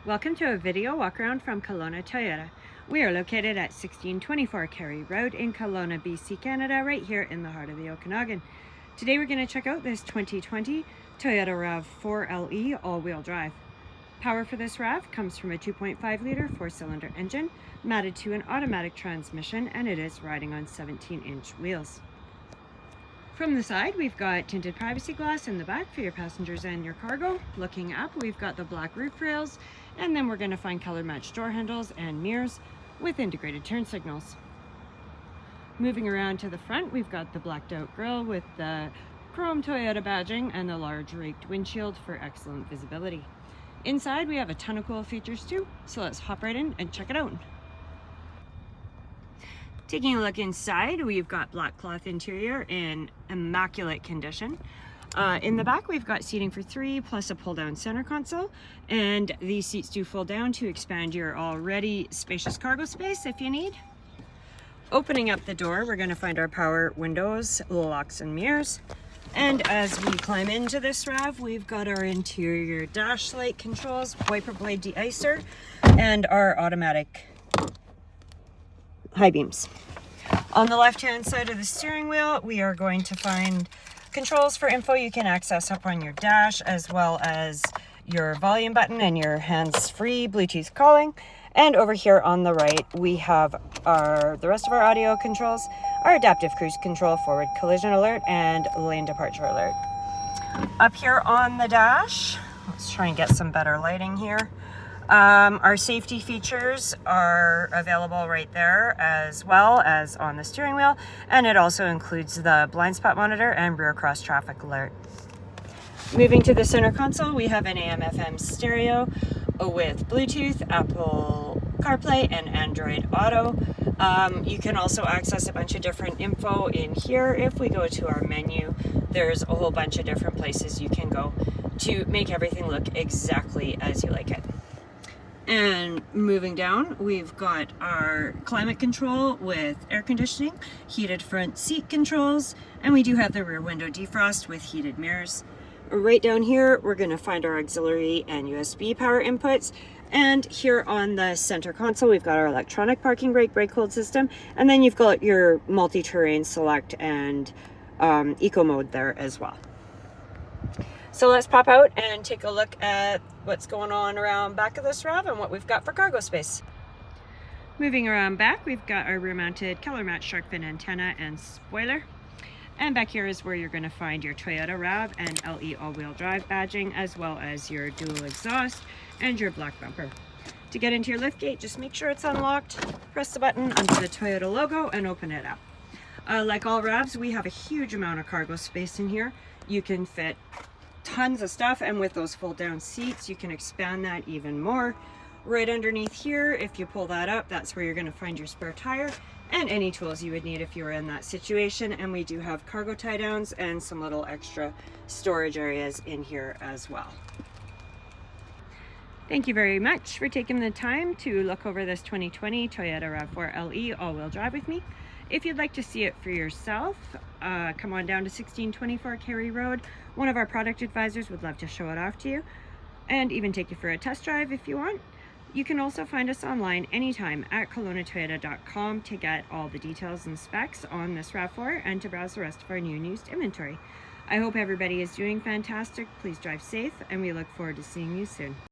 Welcome to a video walk around from Kelowna Toyota. We are located at 1624 Carey Road in Kelowna, BC, Canada, right here in the heart of the Okanagan. Today we're going to check out this 2020 Toyota RAV4 LE all-wheel drive. Power for this RAV comes from a 2.5 liter 4-cylinder engine mounted to an automatic transmission, and it is riding on 17-inch wheels. From the side, we've got tinted privacy glass in the back for your passengers and your cargo. Looking up, we've got the black roof rails, and then we're going to find color matched door handles and mirrors with integrated turn signals. Moving around to the front, we've got the blacked out grille with the chrome Toyota badging and the large raked windshield for excellent visibility. Inside, we have a ton of cool features too, so let's hop right in and check it out. Taking a look inside, we've got black cloth interior in immaculate condition. In the back, we've got seating for 3 plus a pull-down center console, and these seats do fold down to expand your already spacious cargo space if you need. Opening up the door, we're going to find our power windows, locks and mirrors. And as we climb into this RAV, we've got our interior dash light controls, wiper blade De-Icer, and our automatic Highbeams. On the left hand side of the steering wheel, we are going to find controls for info you can access up on your dash, as well as your volume button and your hands-free Bluetooth calling. And over here on the right, we have the rest of our audio controls, our adaptive cruise control, forward collision alert, and lane departure alert. Up here on the dash, let's try and get some better lighting here. Our safety features are available right there, as well as on the steering wheel, and it also includes the blind spot monitor and rear cross traffic alert. Moving to the center console, we have an AM/FM stereo with Bluetooth, Apple CarPlay, and Android Auto. You can also access a bunch of different info in here. If we go to our menu, there's a whole bunch of different places you can go to make everything look exactly as you like it. And moving down, we've got our climate control with air conditioning, heated front seat controls, and we do have the rear window defrost with heated mirrors. Right down here, we're going to find our auxiliary and USB power inputs. And here on the center console, we've got our electronic parking brake hold system, and then you've got your multi-terrain select and eco mode there as well. So let's pop out and take a look at what's going on around back of this RAV and what we've got for cargo space. Moving around back, we've got our rear-mounted color match shark fin antenna and spoiler. And back here is where you're going to find your Toyota RAV and LE all-wheel drive badging, as well as your dual exhaust and your black bumper. To get into your liftgate, just make sure it's unlocked, press the button under the Toyota logo, and open it up. Like all RAVs, we have a huge amount of cargo space in here. You can fit tons of stuff, and with those fold down seats you can expand that even more. Right underneath here, if you pull that up, that's where you're going to find your spare tire and any tools you would need if you were in that situation. And we do have cargo tie downs and some little extra storage areas in here as well. Thank you very much for taking the time to look over this 2020 Toyota RAV4 LE all-wheel drive with me. If you'd like to see it for yourself, come on down to 1624 Carey Road. One of our product advisors would love to show it off to you and even take you for a test drive if you want. You can also find us online anytime at KelownaToyota.com to get all the details and specs on this RAV4 and to browse the rest of our new and used inventory. I hope everybody is doing fantastic. Please drive safe, and we look forward to seeing you soon.